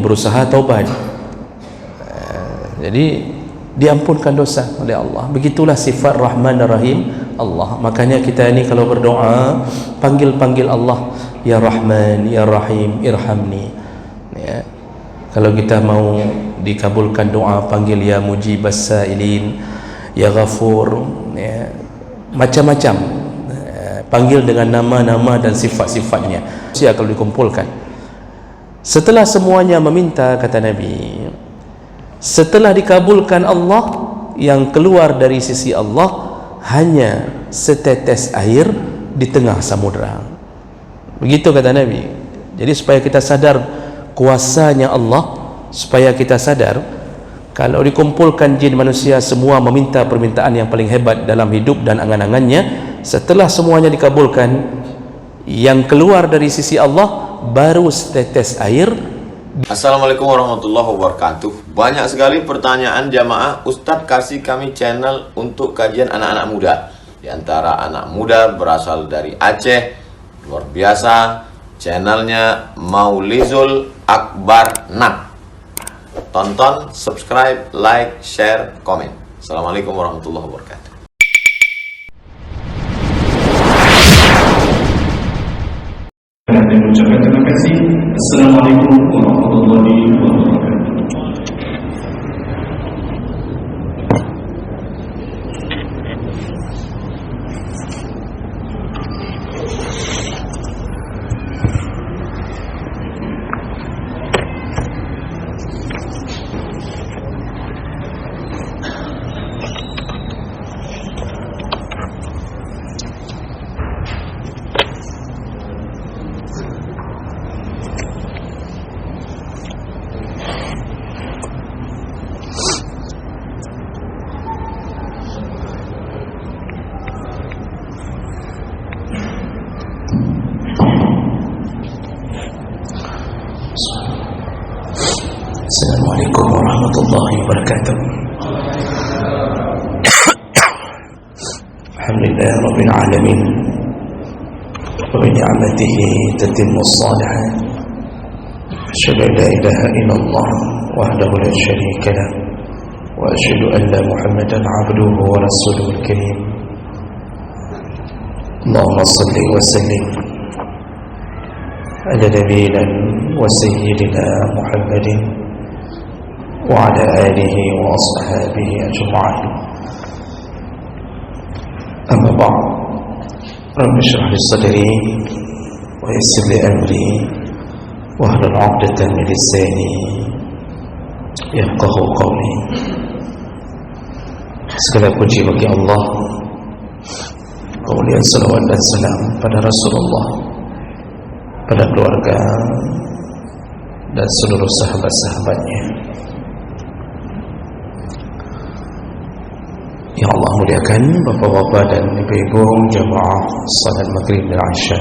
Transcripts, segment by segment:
berusaha taubat. Jadi diampunkan dosa oleh Allah. Begitulah sifat Rahman dan Rahim Allah. Makanya kita ni kalau berdoa panggil Allah, ya Rahman, ya Rahim, irhamni. Ya. Kalau kita mau dikabulkan doa, panggil ya Mujibas Sailin, ya Ghafur, ya. Macam-macam. Panggil dengan nama-nama dan sifat-sifatnya. Siapa kalau dikumpulkan. Setelah semuanya meminta, kata Nabi, setelah dikabulkan Allah, yang keluar dari sisi Allah hanya setetes air di tengah samudera. Begitu kata Nabi. Jadi supaya kita sadar kuasanya Allah, supaya kita sadar kalau dikumpulkan jin manusia semua meminta permintaan yang paling hebat dalam hidup dan angan-angannya, setelah semuanya dikabulkan, yang keluar dari sisi Allah baru setetes air. Assalamualaikum warahmatullahi wabarakatuh. Banyak sekali pertanyaan jamaah, Ustadz kasih kami channel untuk kajian anak-anak muda. Di antara anak muda berasal dari Aceh, luar biasa, channelnya Maulizul Akbar Nak. Tonton, subscribe, like, share, komen. Assalamualaikum warahmatullahi wabarakatuh. Dan mengucapkan terima kasih. Assalamualaikum warahmatullahi wabarakatuh. Assalamualaikum warahmatullahi wabarakatuh. Alhamdulillah rabbil alamin, wa bi ni'matihi tatimmu as-salihat. Asyhadu an la ilaha illallah wahdahu la syarika lah, wa asyhadu anna Muhammadan 'abduhu wa rasuluhu al-karim. Allahumma shalli wa sallim ala nabiyyina wa sayyidina Muhammadin وعلى آله وأصحابه أجمعين. أما بعد، رب اشرح لي صدري ويسر لي أمري واحلل عقدة من لساني يفقهوا قولي. Segala puji bagi Allah, kemuliaan salawat dan salam pada Rasulullah, pada keluarga dan seluruh sahabat-sahabatnya yang Allah muliakan. Bapak-bapak dan ibu-ibu jamaah salat maghrib dan isya,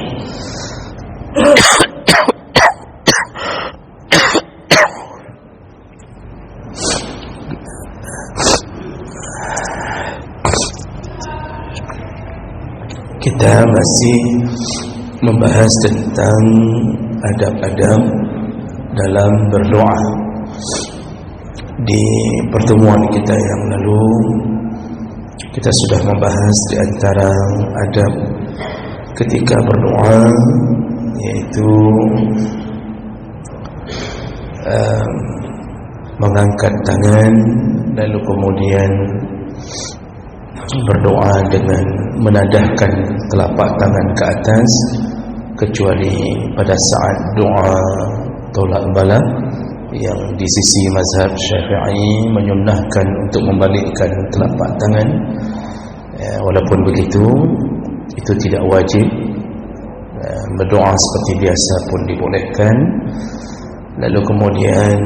kita masih membahas tentang adab-adab dalam berdoa. Di pertemuan kita yang lalu kita sudah membahas di antara adab ketika berdoa, yaitu mengangkat tangan lalu kemudian berdoa dengan menadahkan telapak tangan ke atas, kecuali pada saat doa tolak bala yang di sisi mazhab Syafi'i menyunnahkan untuk membalikkan telapak tangan. Walaupun begitu, itu tidak wajib. Berdoa seperti biasa pun dibolehkan. Lalu kemudian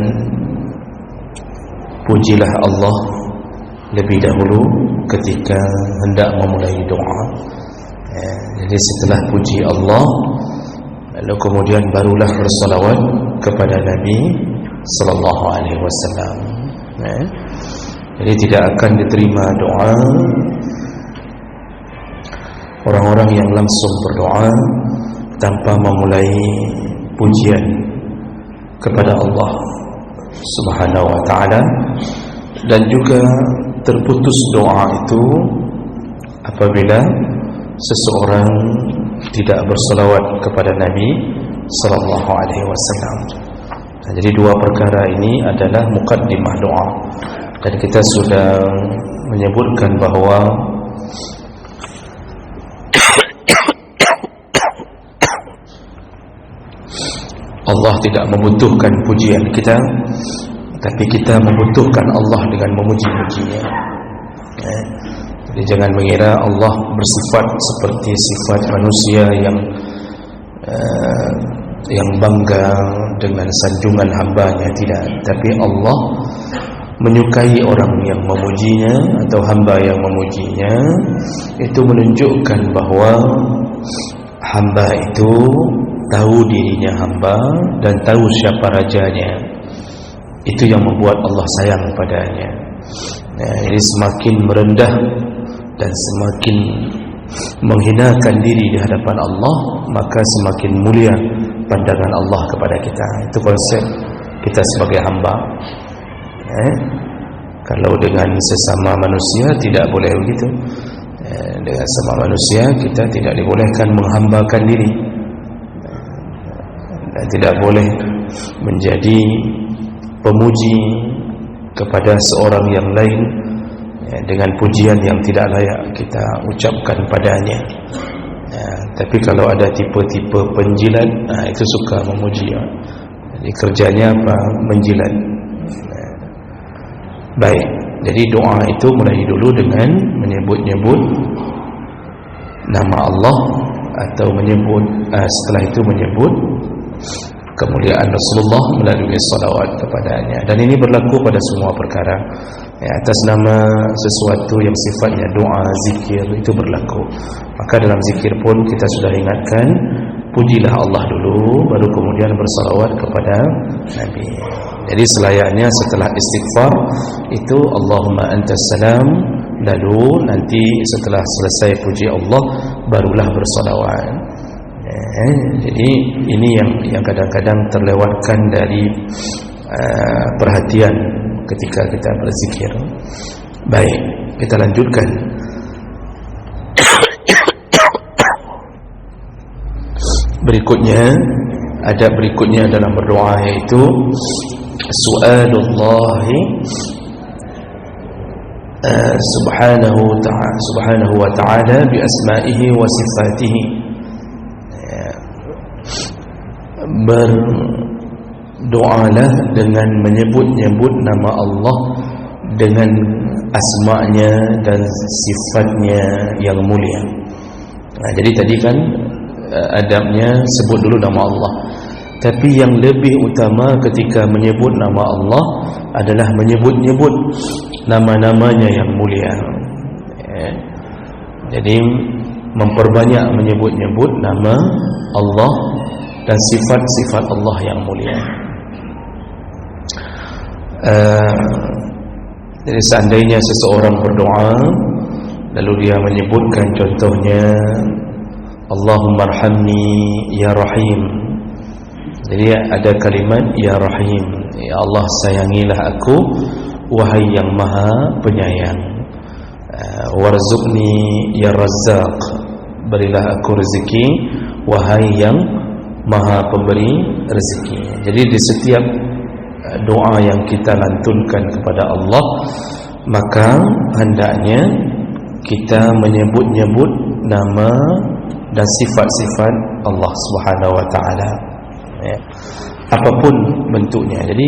pujilah Allah lebih dahulu ketika hendak memulai doa. Jadi setelah puji Allah, lalu kemudian barulah bersalawat kepada Nabi sallallahu alaihi wasallam. Jadi tidak akan diterima doa orang-orang yang langsung berdoa tanpa memulai pujian kepada Allah Subhanahu wa ta'ala. Dan juga terputus doa itu apabila seseorang tidak berselawat kepada Nabi sallallahu alaihi wasallam. Jadi dua perkara ini adalah muqaddimah doa. Dan kita sudah menyebutkan bahawa Allah tidak membutuhkan pujian kita, tapi kita membutuhkan Allah dengan memuji-mujinya. Jadi jangan mengira Allah bersifat seperti sifat manusia yang bangga dengan sanjungan hambanya. Tidak, tapi Allah menyukai orang yang memujinya atau hamba yang memujinya. Itu menunjukkan bahawa hamba itu tahu dirinya hamba dan tahu siapa rajanya. Itu yang membuat Allah sayang padanya. Jadi semakin merendah dan semakin menghinakan diri di hadapan Allah, maka semakin mulia pandangan Allah kepada kita. Itu konsep kita sebagai hamba. Kalau dengan sesama manusia tidak boleh begitu. Dengan sesama manusia kita tidak dibolehkan menghambakan diri, dan tidak boleh menjadi pemuji kepada seorang yang lain dengan pujian yang tidak layak kita ucapkan padanya. Tapi kalau ada tipe-tipe penjilat, itu suka memuji. Jadi kerjanya apa? Menjilat. Baik, jadi doa itu mulai dulu dengan menyebut-nyebut nama Allah, atau menyebut setelah itu menyebut kemuliaan Rasulullah melalui salawat kepadanya. Dan ini berlaku pada semua perkara. Atas nama sesuatu yang sifatnya doa, zikir, itu berlaku. Maka dalam zikir pun kita sudah ingatkan, pujilah Allah dulu, baru kemudian bersalawat kepada Nabi. Jadi selayaknya setelah istighfar itu Allahumma antas salam, lalu nanti setelah selesai puji Allah barulah bersalawat. Jadi ini yang kadang-kadang terlewatkan dari perhatian ketika kita berzikir. Baik, kita lanjutkan. Berikutnya, adab berikutnya dalam berdoa yaitu su'alullahi subhanahu wa ta'ala bi asma'ihi wa sifatihi. Berdoalah dengan menyebut-nyebut nama Allah dengan asma'nya dan sifatnya yang mulia. Jadi tadi kan adabnya sebut dulu nama Allah, tapi yang lebih utama ketika menyebut nama Allah adalah menyebut-nyebut nama-namanya yang mulia. Jadi memperbanyak menyebut-nyebut nama Allah dan sifat-sifat Allah yang mulia. Jadi seandainya seseorang berdoa lalu dia menyebutkan contohnya Allahumma arhamni ya rahim. Jadi ada kalimat ya rahim, ya Allah sayangilah aku wahai yang maha penyayang. Warzuqni ya razzaq, berilah aku rezeki wahai yang maha pemberi rezeki. Jadi di setiap doa yang kita lantunkan kepada Allah, maka hendaknya kita menyebut-nyebut nama dan sifat-sifat Allah Subhanahu wa ta'ala, apapun bentuknya. Jadi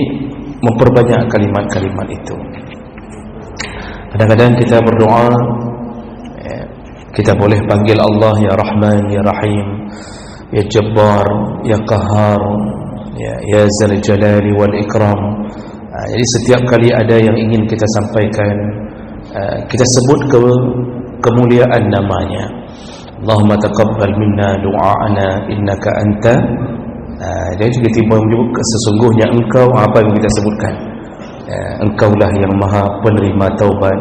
memperbanyak kalimat-kalimat itu. Kadang-kadang kita berdoa, kita boleh panggil Allah ya Rahman, ya Rahim, ya Jabbar, ya Qahar, ya Zal Jalali wal Ikram. Jadi setiap kali ada yang ingin kita sampaikan, kita sebut kemuliaan namanya. Allahumma taqabbal minna du'a'ana innaka anta. Dia juga tiba menyebut sesungguhnya engkau, apa yang kita sebutkan, engkaulah yang maha penerima taubat.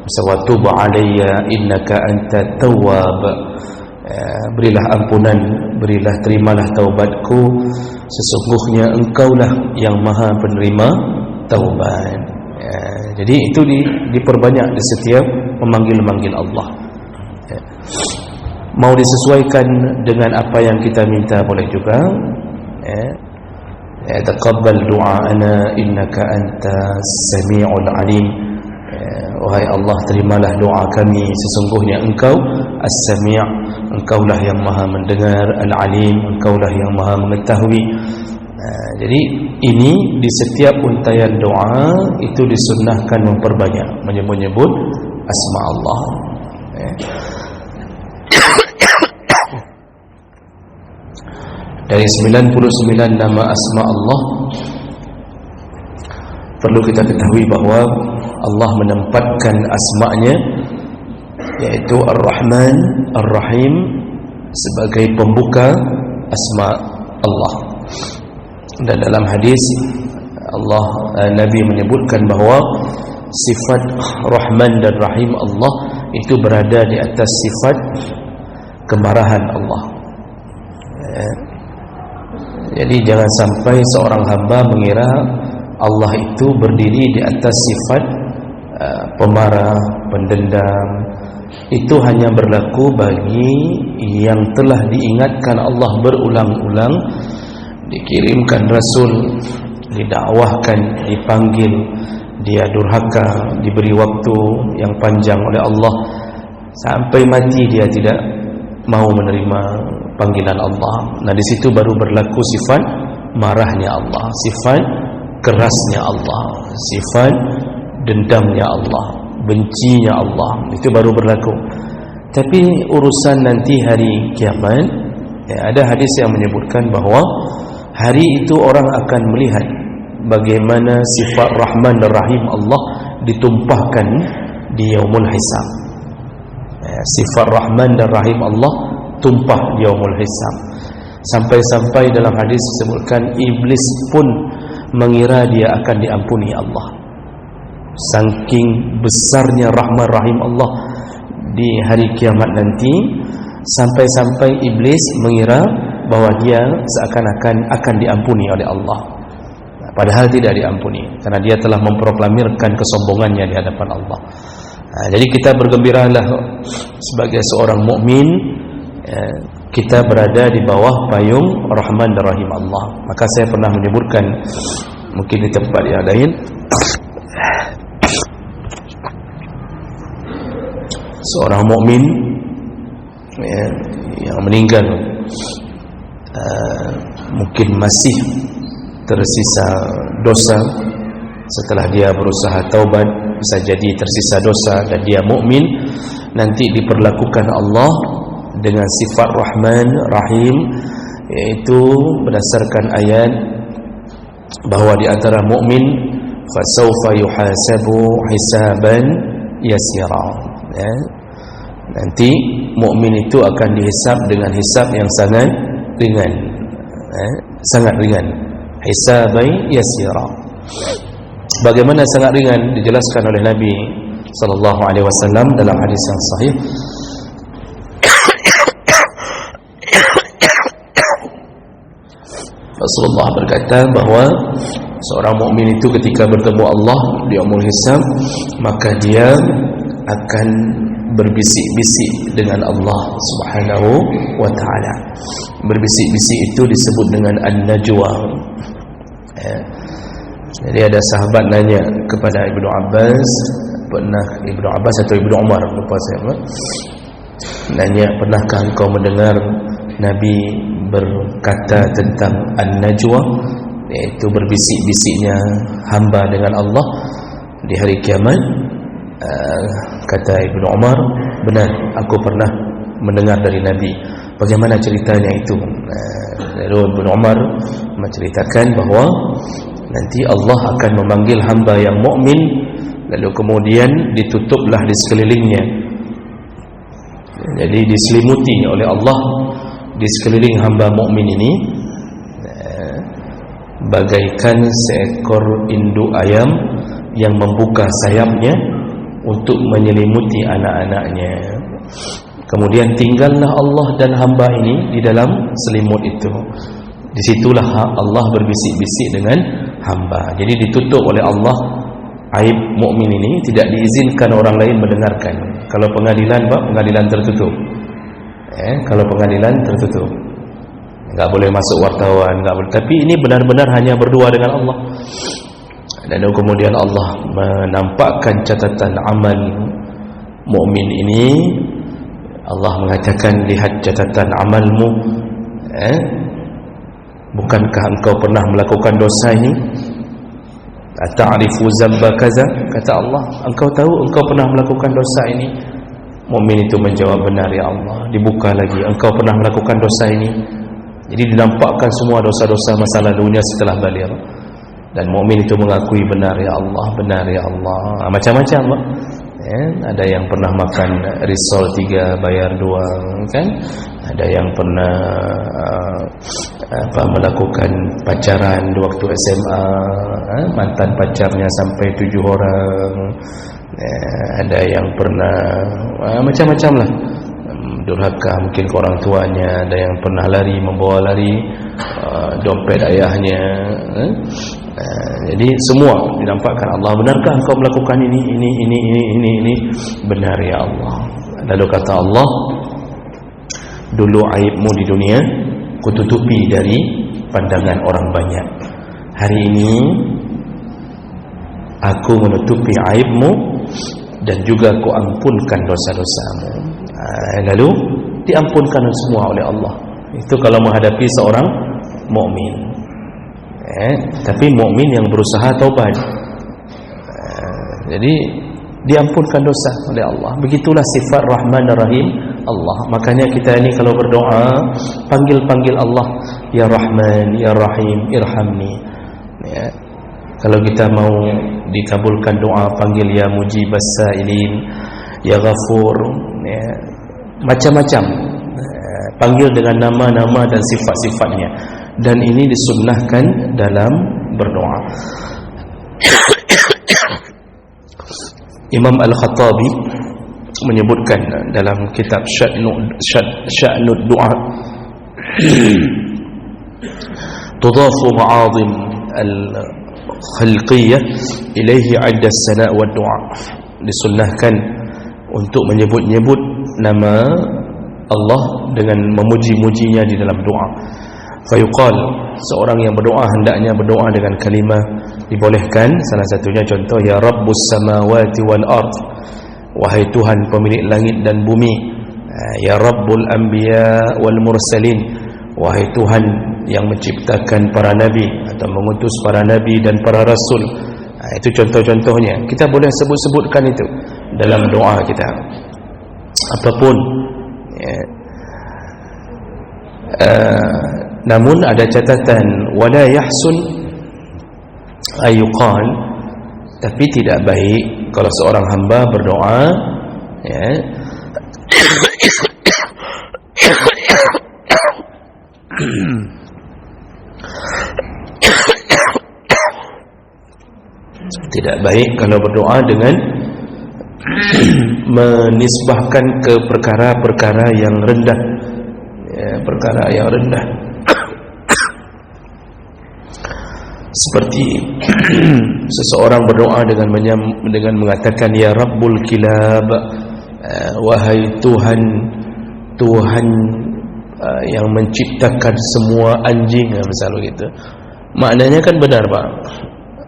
Wa tub alayya innaka anta tawwab. Berilah ampunan, berilah terimalah taubatku, sesungguhnya engkaulah yang maha penerima taubat. Jadi itu diperbanyak di setiap memanggil-manggil Allah. Mau disesuaikan dengan apa yang kita minta boleh juga. Taqabbal du'aana innaka antas sami'ul alim. Wahai Allah, terimalah doa kami, sesungguhnya Engkau As-Sami', Engkaulah yang Maha mendengar, Al-Alim, Engkaulah yang Maha mengetahui. Jadi ini di setiap untaian doa itu disunnahkan memperbanyak menyebut-nyebut asma Allah. Dari 99 nama asma Allah, perlu kita ketahui bahwa Allah menempatkan asma'nya, yaitu Ar-Rahman, Ar-Rahim, sebagai pembuka asma Allah. Dan dalam hadis Nabi menyebutkan bahawa sifat Rahman dan Rahim Allah itu berada di atas sifat kemarahan Allah. Jadi jangan sampai seorang hamba mengira Allah itu berdiri di atas sifat pemarah, pendendam. Itu hanya berlaku bagi yang telah diingatkan Allah berulang-ulang, dikirimkan Rasul, didakwahkan, dipanggil, dia durhaka, diberi waktu yang panjang oleh Allah, sampai mati dia tidak mau menerima panggilan Allah. Nah, di situ baru berlaku sifat marahnya Allah, sifat kerasnya Allah, sifat dendamnya Allah, bencinya Allah. Itu baru berlaku. Tapi urusan nanti hari kiamat, ada hadis yang menyebutkan bahawa hari itu orang akan melihat bagaimana sifat Rahman dan Rahim Allah ditumpahkan di yaumul hisab. Sifat Rahman dan Rahim Allah tumpah di yaumul hisab. Sampai-sampai dalam hadis disebutkan iblis pun mengira dia akan diampuni Allah. Saking besarnya Rahman Rahim Allah di hari kiamat nanti, sampai-sampai iblis mengira bahawa dia seakan-akan akan diampuni oleh Allah. Padahal tidak diampuni, karena dia telah memproklamirkan kesombongannya di hadapan Allah. Jadi kita bergembiralah sebagai seorang mukmin, kita berada di bawah payung Rahman dan Rahim Allah. Maka saya pernah menyebutkan, mungkin di tempat yang lain, seorang mukmin yang meninggal mungkin masih tersisa dosa, setelah dia berusaha taubat bisa jadi tersisa dosa, dan dia mukmin, nanti diperlakukan Allah dengan sifat Rahman Rahim, yaitu berdasarkan ayat bahawa di antara mukmin fasawfa yuhasabu hisaban yasira. Nanti mukmin itu akan dihisab dengan hisab yang sangat ringan, sangat ringan. Hisabai yasira. Bagaimana sangat ringan dijelaskan oleh Nabi sallallahu alaihi wasallam dalam hadis yang sahih. Rasulullah berkata bahawa seorang mukmin itu ketika bertemu Allah di yaumul hisab, maka dia akan berbisik-bisik dengan Allah Subhanahu wa taala. Berbisik-bisik itu disebut dengan an-najwa. Jadi ada sahabat nanya kepada Ibnu Abbas, pernah Ibnu Abbas atau Ibnu Umar, lupa saya apa, nanya, pernahkah engkau mendengar Nabi berkata tentang an-najwa, yaitu berbisik-bisiknya hamba dengan Allah di hari kiamat? Kata Ibnu Umar, benar, aku pernah mendengar dari Nabi. Bagaimana ceritanya itu? Lalu Ibnu Umar menceritakan bahawa nanti Allah akan memanggil hamba yang mukmin, lalu kemudian ditutuplah di sekelilingnya. Jadi diselimuti oleh Allah di sekeliling hamba mukmin ini, bagaikan seekor induk ayam yang membuka sayapnya untuk menyelimuti anak-anaknya. Kemudian tinggallah Allah dan hamba ini di dalam selimut itu. Disitulah Allah berbisik-bisik dengan hamba. Jadi ditutup oleh Allah aib mukmin ini, tidak diizinkan orang lain mendengarkan. Kalau pengadilan, pengadilan tertutup. Kalau pengadilan tertutup, enggak boleh masuk wartawan, enggak boleh. Tapi ini benar-benar hanya berdua dengan Allah. Dan kemudian Allah menampakkan catatan amal mukmin ini. Allah mengatakan, lihat catatan amalmu. Bukankah engkau pernah melakukan dosa ini? Ata'rifu zamba kaza, kata Allah, engkau tahu engkau pernah melakukan dosa ini? Mukmin itu menjawab, benar ya Allah. Dibuka lagi, engkau pernah melakukan dosa ini? Jadi dinampakkan semua dosa-dosa masa lalunya setelah baligh. Dan mukmin itu mengakui, benar ya Allah, benar ya Allah. Macam-macam, ada yang pernah makan risol 3 bayar 2, kan? Ada yang pernah melakukan pacaran di waktu SMA, mantan pacarnya sampai 7 orang. Ada yang pernah macam-macam lah, durhaka mungkin ke orang tuanya. Ada yang pernah membawa lari dompet ayahnya. Jadi semua dinampakkan Allah, benarkah engkau melakukan ini? Benar ya Allah. Lalu kata Allah, dulu aibmu di dunia kututupi dari pandangan orang banyak. Hari ini aku menutupi aibmu dan juga aku ampunkan dosa-dosamu. Lalu diampunkan semua oleh Allah. Itu kalau menghadapi seorang mukmin. Tapi mukmin yang berusaha taubat, jadi diampunkan dosa oleh Allah. Begitulah sifat Rahman dan Rahim Allah. Makanya kita ini kalau berdoa, panggil Allah, ya Rahman, ya Rahim, irhamni. Kalau kita mau dikabulkan doa, panggil ya Mujibas Sa'ilin, ya Ghafur, macam-macam. Panggil dengan nama-nama dan sifat-sifatnya. Dan ini disunnahkan dalam berdoa. Imam Al-Khattabi menyebutkan dalam kitab Sya'nud Du'a, tudafu ma'azim al-khalqiyah ilaihi 'adda as-sana' wa du'a. Disunnahkan untuk menyebut-nyebut nama Allah dengan memuji-mujinya di dalam doa. Fayuqal, seorang yang berdoa hendaknya berdoa dengan kalimah dibolehkan. Salah satunya contoh, ya Rabbus samawati wal ard, wahai Tuhan pemilik langit dan bumi. Ya Rabbul anbiya wal mursalin, wahai Tuhan yang menciptakan para nabi atau mengutus para nabi dan para rasul. Itu contoh-contohnya. Kita boleh sebut-sebutkan itu dalam doa kita, apapun. Namun ada catatan, wala yahsun ayuqal, tapi tidak baik kalau seorang hamba berdoa tidak baik kalau berdoa dengan menisbahkan ke perkara-perkara yang rendah, perkara yang rendah. Seperti seseorang berdoa dengan mengatakan ya Rabbul Kilab, wahai Tuhan yang menciptakan semua anjing, misalnya gitu. Maknanya kan benar, Pak.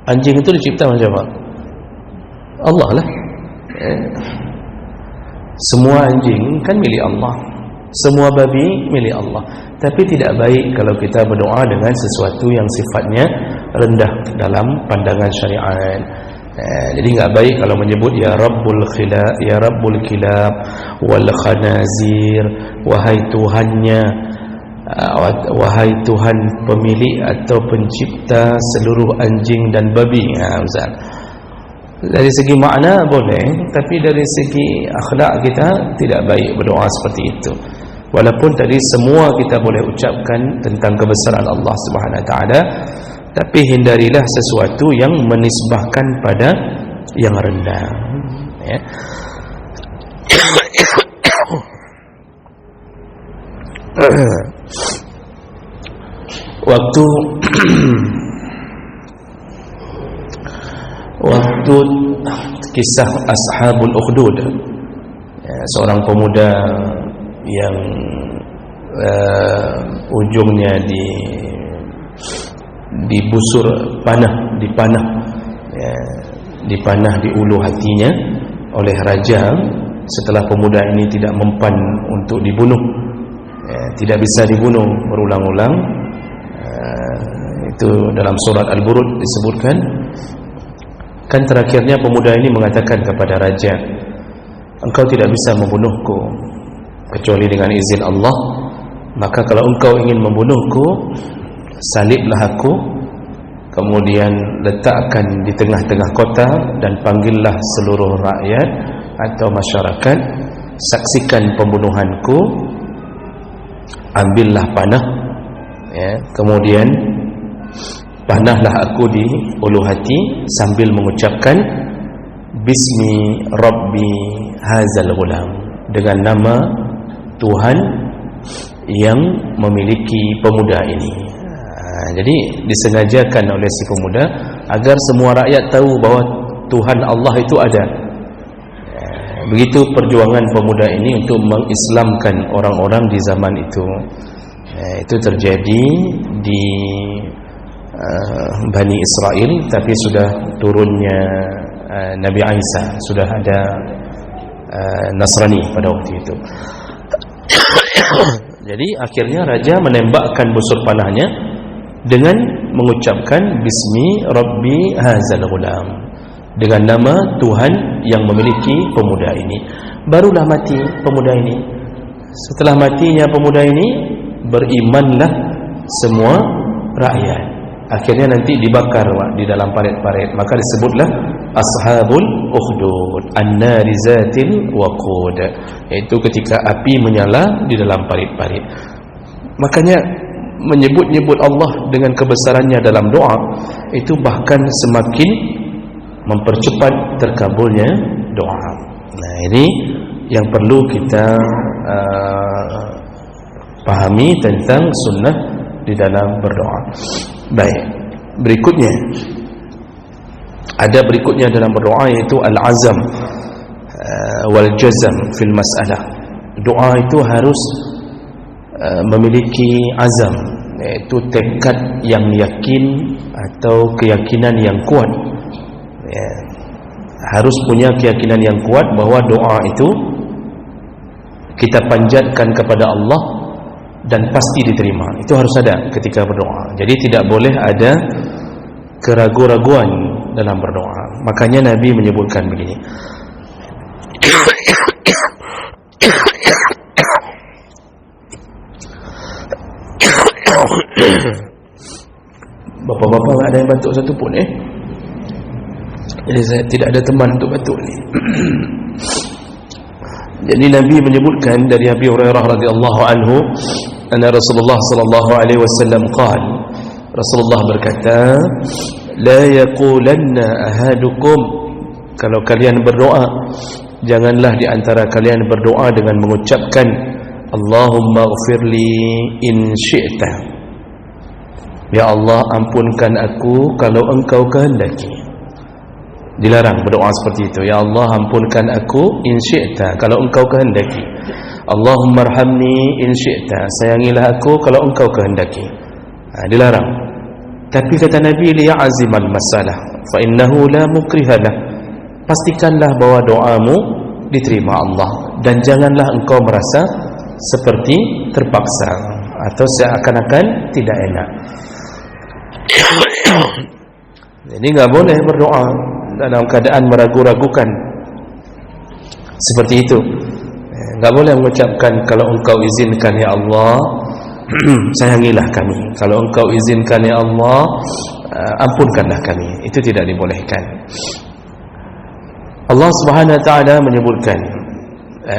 Anjing itu dicipta oleh siapa? Allah lah. Semua anjing kan milik Allah, semua babi milik Allah. Tapi tidak baik kalau kita berdoa dengan sesuatu yang sifatnya rendah dalam pandangan syariat. Jadi enggak baik kalau menyebut ya Rabbul Khilab, ya Rabbul Kilab wal Khanazir, wahai Tuhannya, wahai Tuhan pemilik atau pencipta seluruh anjing dan babi. Misal dari segi makna boleh, tapi dari segi akhlak kita tidak baik berdoa seperti itu. Walaupun tadi semua kita boleh ucapkan tentang kebesaran Allah Subhanahu Wa Taala, tapi hindarilah sesuatu yang menisbahkan pada yang rendah. Waktu waktu kisah Ashabul Ukhdud, seorang pemuda yang ujungnya dibusur panah, dipanah di ulu hatinya oleh raja setelah pemuda ini tidak mempan untuk dibunuh, tidak bisa dibunuh berulang-ulang. Itu dalam surat Al-Burud disebutkan. Kan terakhirnya pemuda ini mengatakan kepada raja, engkau tidak bisa membunuhku kecuali dengan izin Allah, maka kalau engkau ingin membunuhku, saliblah aku, kemudian letakkan di tengah-tengah kota dan panggillah seluruh rakyat atau masyarakat, saksikan pembunuhanku, ambillah panah, kemudian panahlah aku di ulu hati sambil mengucapkan Bismi Rabbi Hazal Ghulam, dengan nama Tuhan yang memiliki pemuda ini. Jadi disengajakan oleh si pemuda agar semua rakyat tahu bahwa Tuhan Allah itu ada. Begitu perjuangan pemuda ini untuk mengislamkan orang-orang di zaman itu. Itu terjadi di Bani Israel, tapi sudah turunnya Nabi Isa, sudah ada Nasrani pada waktu itu. Jadi akhirnya raja menembakkan busur panahnya dengan mengucapkan Bismi Rabbi Hazal Ghulam, dengan nama Tuhan yang memiliki pemuda ini. Barulah mati pemuda ini. Setelah matinya pemuda ini, berimanlah semua rakyat. Akhirnya nanti dibakar di dalam parit-parit, maka disebutlah Ashabul Ukhdud, An-Nari Zatil Waqud, yaitu ketika api menyala di dalam parit-parit. Makanya menyebut-nyebut Allah dengan kebesarannya dalam doa itu bahkan semakin mempercepat terkabulnya doa. Nah, ini yang perlu kita pahami tentang sunnah di dalam berdoa. Baik, berikutnya ada dalam berdoa, yaitu al-azam wal jazam fil mas'alah. Doa itu harus memiliki azam, yaitu tekad yang yakin atau keyakinan yang kuat. Harus punya keyakinan yang kuat bahwa doa itu kita panjatkan kepada Allah dan pasti diterima. Itu harus ada ketika berdoa. Jadi tidak boleh ada keraguan-raguan dalam berdoa. Makanya Nabi menyebutkan begini. Bapak-bapak tak ada yang batuk satu pun Jadi saya tidak ada teman untuk batuk ni. Jadi Nabi menyebutkan dari Abi Hurairah radhiyallahu anhu, anna Rasulullah sallallahu alaihi wasallam qala, Rasulullah berkata, la yaqulanna ahadukum, kalau kalian berdoa, janganlah di antara kalian berdoa dengan mengucapkan Allahumma ighfirli in syi'ta, ya Allah ampunkan aku kalau engkau kehendaki. Dilarang berdoa seperti itu. Ya Allah ampunkan aku in syi'ta, kalau engkau kehendaki. Allahumma arhamni in syi'ta, sayangilah aku kalau engkau kehendaki. Dilarang. Tapi kata Nabi, liya'azimal masalah fa innahu la mukrihalah, pastikanlah bahwa doamu diterima Allah, dan janganlah engkau merasa seperti terpaksa atau seakan-akan tidak enak. Jadi enggak boleh berdoa dalam keadaan meragu-ragukan seperti itu. Enggak boleh mengucapkan kalau engkau izinkan ya Allah sayangilah kami, kalau engkau izinkan ya Allah ampunkanlah kami. Itu tidak dibolehkan. Allah Subhanahu wa taala menyebutkan,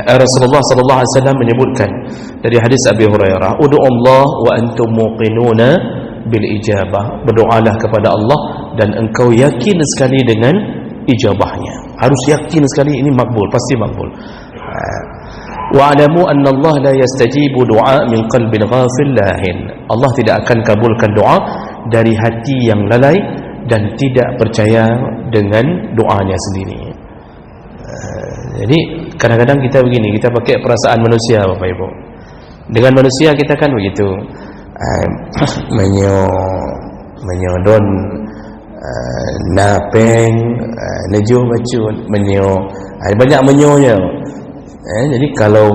Rasulullah sallallahu alaihi wasallam menyebutkan dari hadis Abi Hurairah, ud'uallah wa antum muqinuna bil ijabah, berdoalah kepada Allah dan engkau yakin sekali dengan ijabahnya. Harus yakin sekali ini makbul, pasti makbul. Wa'lamu anna Allah la yastajibu du'a min qalbin ghafil lahin, Allah tidak akan kabulkan doa dari hati yang lalai dan tidak percaya dengan doanya sendiri. Jadi kadang-kadang kita begini, kita pakai perasaan manusia Bapak Ibu. Dengan manusia kita kan begitu, menyodon, napeng, nejuh bacut, banyak menyonya. Jadi kalau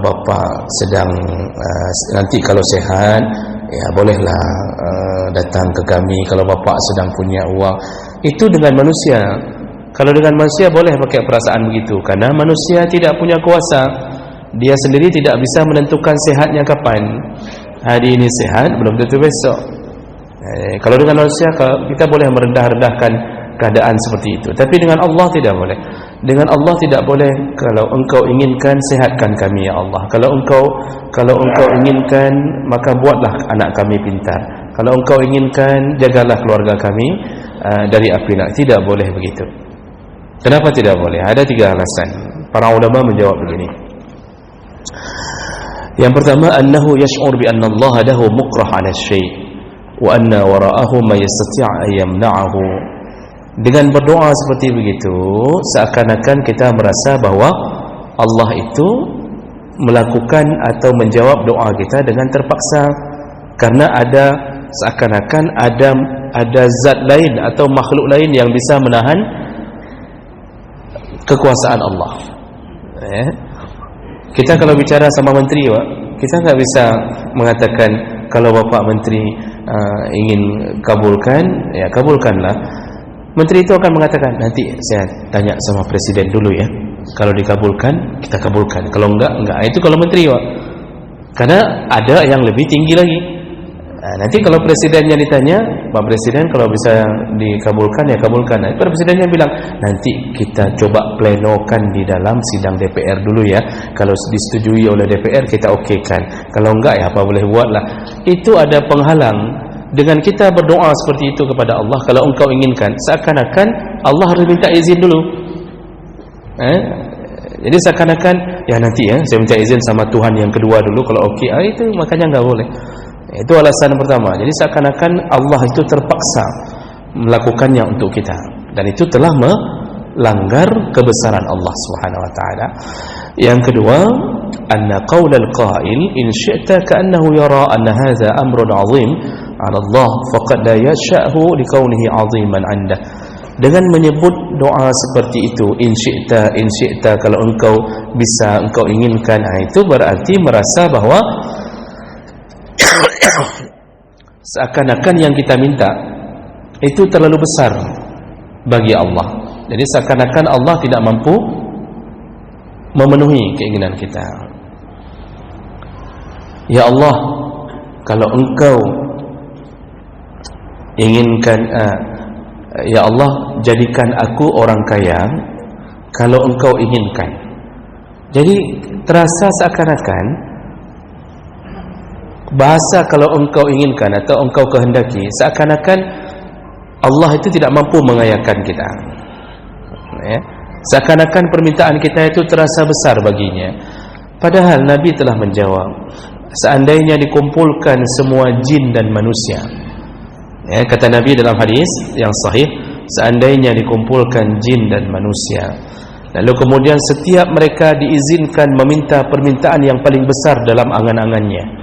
bapa sedang nanti kalau sehat, ya bolehlah datang ke kami. Kalau bapa sedang punya uang, itu dengan manusia. Kalau dengan manusia boleh pakai perasaan begitu, karena manusia tidak punya kuasa. Dia sendiri tidak bisa menentukan sehatnya kapan. Hari ini sehat, belum tentu besok. Kalau dengan manusia kita boleh merendah-rendahkan keadaan seperti itu, tapi dengan Allah tidak boleh. Dengan Allah tidak boleh. Kalau engkau inginkan, sehatkan kami ya Allah. Kalau engkau inginkan, maka buatlah anak kami pintar. Kalau engkau inginkan, jagalah keluarga kami dari api neraka. Tidak boleh begitu. Kenapa tidak boleh? Ada 3 alasan. Para ulama menjawab begini. Yang pertama, annahu yash'ur bi anna Allah lahu mukrah 'ala syai' wa anna wara'ahu ma yastati' an yamna'ahu. Dengan berdoa seperti begitu, seakan-akan kita merasa bahwa Allah itu melakukan atau menjawab doa kita dengan terpaksa, karena seakan-akan ada zat lain atau makhluk lain yang bisa menahan kekuasaan Allah. Kita kalau bicara sama menteri, kita nggak bisa mengatakan kalau Bapak Menteri ingin kabulkan, ya kabulkanlah. Menteri itu akan mengatakan, nanti saya tanya sama Presiden dulu ya. Kalau dikabulkan, kita kabulkan. Kalau enggak. Itu kalau Menteri, karena ada yang lebih tinggi lagi. Nanti kalau Presidennya ditanya, Pak Presiden kalau bisa dikabulkan ya kabulkan. Itu Presidennya bilang, nanti kita coba plenokan di dalam sidang DPR dulu ya. Kalau disetujui oleh DPR kita okekan. Kalau enggak ya apa boleh buatlah. Itu ada penghalang. Dengan kita berdoa seperti itu kepada Allah, kalau engkau inginkan, seakan-akan Allah harus minta izin dulu. Jadi seakan-akan ya nanti ya saya minta izin sama Tuhan yang kedua dulu, kalau oke. Itu makanya enggak boleh. Itu alasan pertama. Jadi seakan-akan Allah itu terpaksa melakukannya untuk kita, dan itu telah melanggar kebesaran Allah Subhanahu wa taala. Yang kedua, anna qaulal qail in syi'ta ka'annahu yara anna hadza amrun 'azim 'ala Allah faqad la yasha'hu likaunihi 'aziman 'indah. Dengan menyebut doa seperti itu, in syi'ta, kalau engkau bisa, engkau inginkan, itu berarti merasa bahwa seakan-akan yang kita minta itu terlalu besar bagi Allah. Jadi seakan-akan Allah tidak mampu memenuhi keinginan kita. Ya Allah, kalau engkau inginkan, ya Allah jadikan aku orang kaya kalau engkau inginkan. Jadi terasa seakan-akan bahasa kalau engkau inginkan atau engkau kehendaki, seakan-akan Allah itu tidak mampu mengayakan kita. Seakan-akan permintaan kita itu terasa besar baginya. Padahal Nabi telah menjawab, seandainya dikumpulkan semua jin dan manusia, kata Nabi dalam hadis yang sahih, seandainya dikumpulkan jin dan manusia, lalu kemudian setiap mereka diizinkan meminta permintaan yang paling besar dalam angan-angannya,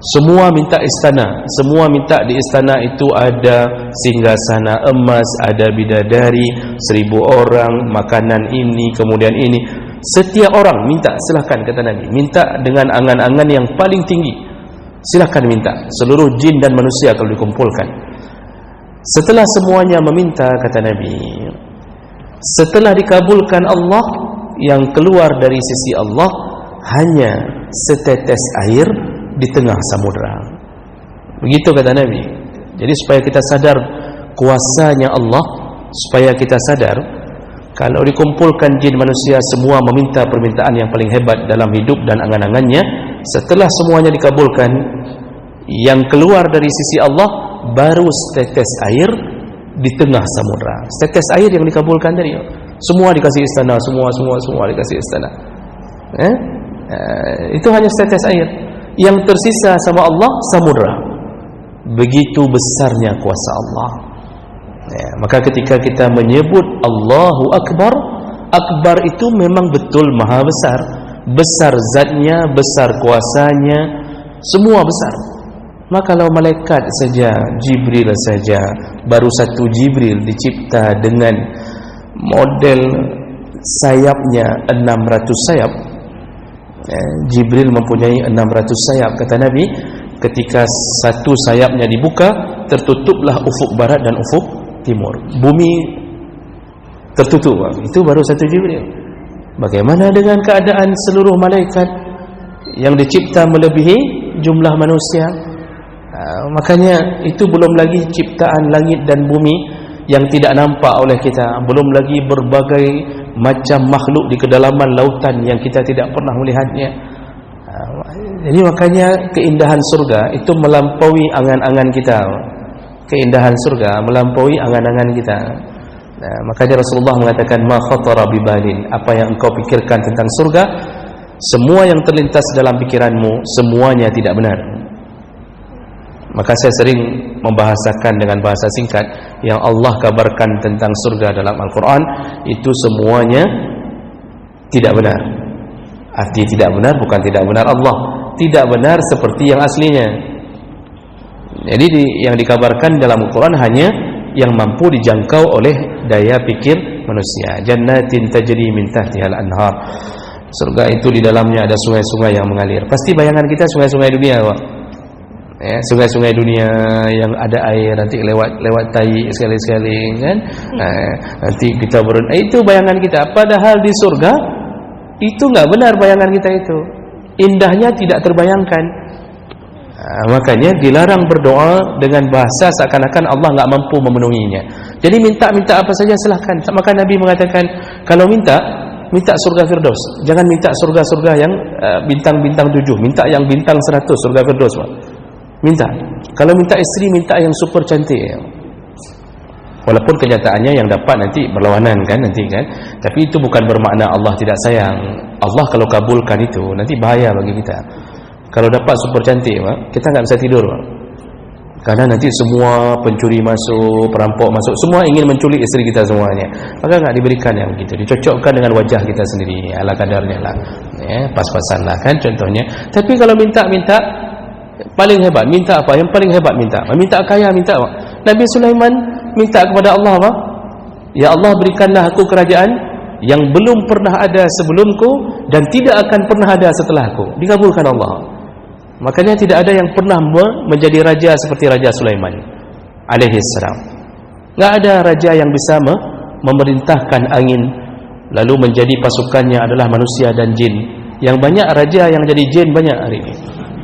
semua minta istana, semua minta di istana itu ada singgasana emas, ada bidadari, 1000 orang, makanan ini, kemudian ini. Setiap orang minta, silahkan kata Nabi, minta dengan angan-angan yang paling tinggi, silahkan minta, seluruh jin dan manusia kalau dikumpulkan. Setelah semuanya meminta, kata Nabi, setelah dikabulkan Allah, yang keluar dari sisi Allah hanya setetes air di tengah samudra. Begitu kata Nabi. Jadi supaya kita sadar kuasanya Allah, supaya kita sadar kalau dikumpulkan jin manusia semua meminta permintaan yang paling hebat dalam hidup dan angan-angannya, setelah semuanya dikabulkan, yang keluar dari sisi Allah baru setetes air di tengah samudra. Setetes air yang dikabulkan tadi, semua dikasih istana, semua dikasih istana. Itu hanya setetes air. Yang tersisa sama Allah samudra. Begitu besarnya kuasa Allah. Ya, maka ketika kita menyebut Allahu Akbar, Akbar itu memang betul maha besar, besar zatnya, besar kuasanya, semua besar. Maka kalau malaikat saja, Jibril saja, baru satu Jibril dicipta dengan model sayapnya 600 sayap. Jibril mempunyai 600 sayap. Kata Nabi, ketika satu sayapnya dibuka, tertutuplah ufuk barat dan ufuk timur. Bumi tertutup. Itu baru satu Jibril. Bagaimana dengan keadaan seluruh malaikat yang dicipta melebihi jumlah manusia? Makanya itu belum lagi ciptaan langit dan bumi yang tidak nampak oleh kita, belum lagi berbagai macam makhluk di kedalaman lautan yang kita tidak pernah melihatnya. Jadi makanya keindahan surga itu melampaui angan-angan kita. Keindahan surga melampaui angan-angan kita. Makanya Rasulullah mengatakan, ma khatara bibalin, apa yang engkau pikirkan tentang surga, semua yang terlintas dalam pikiranmu, semuanya tidak benar. Maka saya sering membahasakan dengan bahasa singkat, yang Allah kabarkan tentang surga dalam Al-Quran itu semuanya tidak benar. Arti tidak benar bukan tidak benar Allah, tidak benar seperti yang aslinya. Jadi yang dikabarkan dalam Al-Quran hanya yang mampu dijangkau oleh daya pikir manusia. Jannatin tajri min tahtihal anhar, surga itu di dalamnya ada sungai-sungai yang mengalir. Pasti bayangan kita sungai-sungai dunia, Pak. Ya, sungai-sungai dunia yang ada air, nanti lewat tai sekali-sekali kan. Nanti kita itu bayangan kita. Padahal di surga itu enggak benar bayangan kita itu. Indahnya tidak terbayangkan. Makanya dilarang berdoa dengan bahasa seakan-akan Allah enggak mampu memenuhinya. Jadi minta apa saja silahkan. Maka Nabi mengatakan, kalau minta surga Firdaus. Jangan minta surga-surga yang bintang-bintang 7, minta yang bintang 100, surga Firdaus, Pak. Minta. Kalau minta istri, minta yang super cantik. Walaupun kenyataannya yang dapat nanti berlawanan kan, nanti kan. Tapi itu bukan bermakna Allah tidak sayang. Allah kalau kabulkan itu nanti bahaya bagi kita. Kalau dapat super cantik, kita nggak bisa tidur, karena nanti semua pencuri masuk, perampok masuk, semua ingin menculik istri kita semuanya. Maka nggak diberikan yang begitu, dicocokkan dengan wajah kita sendiri, ala kadarnya lah, ya, pas-pasan lah kan contohnya. Tapi kalau minta paling hebat, minta apa? Yang paling hebat minta kaya, minta apa? Nabi Sulaiman minta kepada Allah apa? Ya Allah, berikanlah aku kerajaan yang belum pernah ada sebelumku dan tidak akan pernah ada setelahku. Dikabulkan Allah. Makanya tidak ada yang pernah menjadi raja seperti Raja Sulaiman alaihi salam. Enggak ada raja yang bisa memerintahkan angin lalu menjadi pasukannya adalah manusia dan jin. Yang banyak raja yang jadi jin banyak hari ini.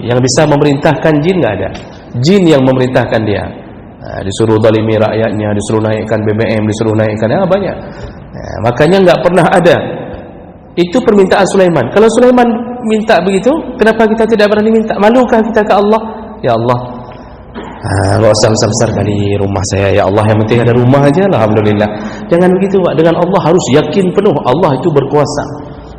Yang bisa memerintahkan jin enggak ada. Jin yang memerintahkan dia. Disuruh zalimi rakyatnya, disuruh naikkan BBM, disuruh naikkan banyak. Makanya enggak pernah ada. Itu permintaan Sulaiman. Kalau Sulaiman minta begitu, kenapa kita tidak berani minta? Malukah kita ke Allah? Ya Allah, enggak usah besar-besar kali rumah saya, ya Allah, yang penting ada rumah aja, alhamdulillah. Jangan begitu, Pak. Dengan Allah harus yakin penuh Allah itu berkuasa.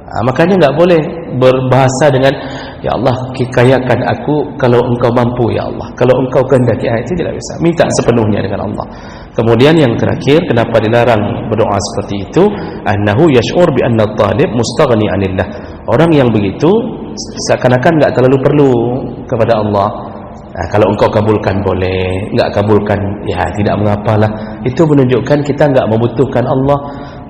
Makanya enggak boleh berbahasa dengan ya Allah, kayakan aku kalau engkau mampu, ya Allah, kalau engkau kehendaki. Itu tidak bisa. Minta sepenuhnya dengan Allah. Kemudian yang terakhir, kenapa dilarang berdoa seperti itu? Annahu yash'ur bi anna talib mustaghni 'anillah. Orang yang begitu seakan-akan enggak terlalu perlu kepada Allah. Kalau engkau kabulkan boleh, enggak kabulkan ya tidak mengapalah. Itu menunjukkan kita enggak membutuhkan Allah.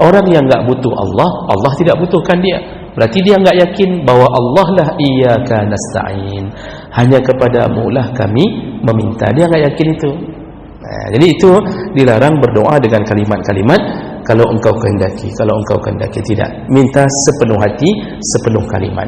Orang yang enggak butuh Allah, Allah tidak butuhkan dia. Berarti dia enggak yakin bahwa Allah lah iyyaka nasta'in. Hanya kepadamu lah kami meminta. Dia enggak yakin itu. Jadi itu dilarang berdoa dengan kalimat-kalimat kalau engkau kehendaki, kalau engkau kehendaki, tidak. Minta sepenuh hati, sepenuh kalimat.